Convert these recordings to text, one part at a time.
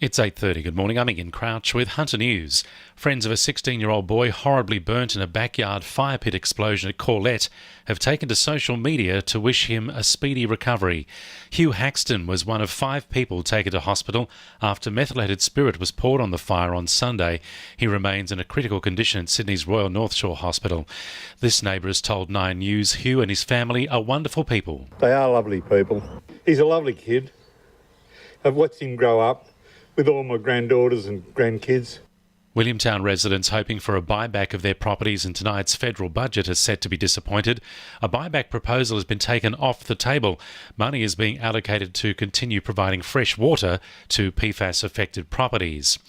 It's 8:30. Good morning. I'm Ian Crouch with Hunter News. Friends of a 16-year-old boy horribly burnt in a backyard fire pit explosion at Corlette have taken to social media to wish him a speedy recovery. Hugh Haxton was one of 5 people taken to hospital after methylated spirit was poured on the fire on Sunday. He remains in a critical condition at Sydney's Royal North Shore Hospital. This neighbour has told 9News Hugh and his family are wonderful people. They are lovely people. He's a lovely kid. I've watched him grow up with all my granddaughters and grandkids. Williamtown residents hoping for a buyback of their properties in tonight's federal budget are set to be disappointed. A buyback proposal has been taken off the table. Money is being allocated to continue providing fresh water to PFAS-affected properties.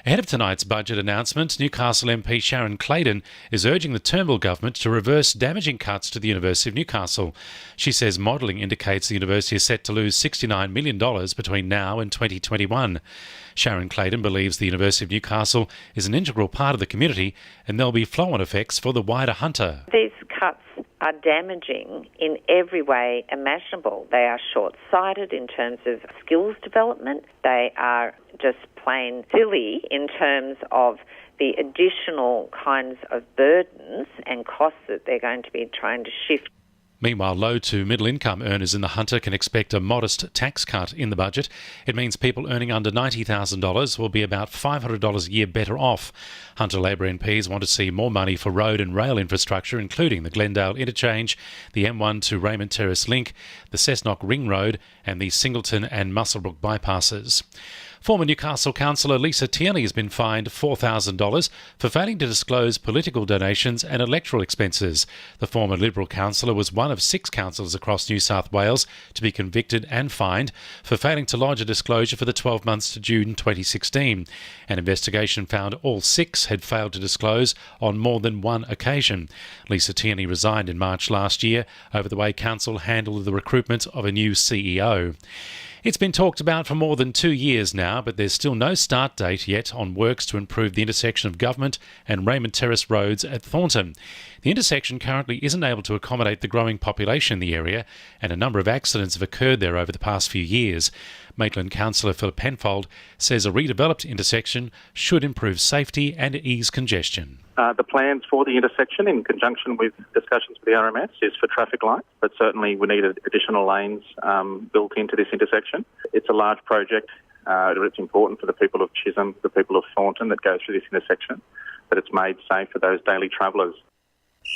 Ahead of tonight's budget announcement, Newcastle MP Sharon Claydon is urging the Turnbull government to reverse damaging cuts to the University of Newcastle. She says modelling indicates the university is set to lose $69 million between now and 2021. Sharon Claydon believes the University of Newcastle is an integral part of the community and there'll be flow-on effects for the wider Hunter. These cuts are damaging in every way imaginable. They are short-sighted in terms of skills development. They are just plain silly in terms of the additional kinds of burdens and costs that they're going to be trying to shift. Meanwhile, low to middle income earners in the Hunter can expect a modest tax cut in the budget. It means people earning under $90,000 will be about $500 a year better off. Hunter Labor MPs want to see more money for road and rail infrastructure, including the Glendale Interchange, the M1 to Raymond Terrace Link, the Cessnock Ring Road and the Singleton and Muswellbrook bypasses. Former Newcastle councillor Lisa Tierney has been fined $4,000 for failing to disclose political donations and electoral expenses. The former Liberal councillor was one of 6 councillors across New South Wales to be convicted and fined for failing to lodge a disclosure for the 12 months to June 2016. An investigation found all 6 had failed to disclose on more than one occasion. Lisa Tierney resigned in March last year over the way council handled the recruitment of a new CEO. It's been talked about for more than 2 years now, but there's still no start date yet on works to improve the intersection of Government and Raymond Terrace roads at Thornton. The intersection currently isn't able to accommodate the growing population in the area, and a number of accidents have occurred there over the past few years. Maitland councillor Philip Penfold says a redeveloped intersection should improve safety and ease congestion. The plans for the intersection, in conjunction with discussions with the RMS, is for traffic lights, but certainly we need additional lanes built into this intersection. It's a large project. It's important for the people of Chisholm, the people of Thornton that go through this intersection, that it's made safe for those daily travellers.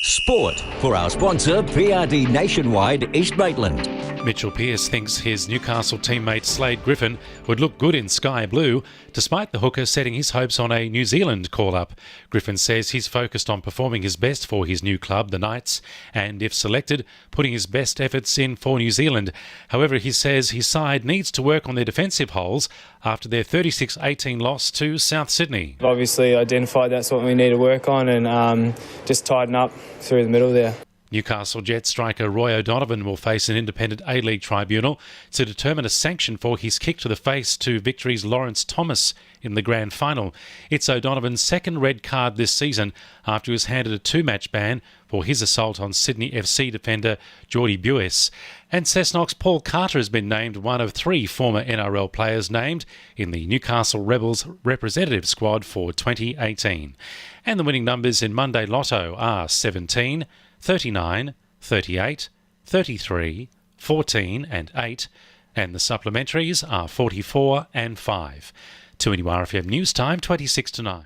Sport for our sponsor, PRD Nationwide East Maitland. Mitchell Pearce thinks his Newcastle teammate Slade Griffin would look good in sky blue, despite the hooker setting his hopes on a New Zealand call-up. Griffin says he's focused on performing his best for his new club, the Knights, and if selected, putting his best efforts in for New Zealand. However, he says his side needs to work on their defensive holes after their 36-18 loss to South Sydney. Obviously identified that's what we need to work on and just tighten up through the middle there. Newcastle Jets striker Roy O'Donovan will face an independent A-League tribunal to determine a sanction for his kick to the face to Victory's Lawrence Thomas in the grand final. It's O'Donovan's second red card this season after he was handed a 2-match ban for his assault on Sydney FC defender Geordie Buis. And Cessnock's Paul Carter has been named one of 3 former NRL players named in the Newcastle Rebels representative squad for 2018. And the winning numbers in Monday Lotto are 17, 39, 38, 33, 14 and 8, and the supplementaries are 44 and 5. 2NURFM News Time, 26 to 9.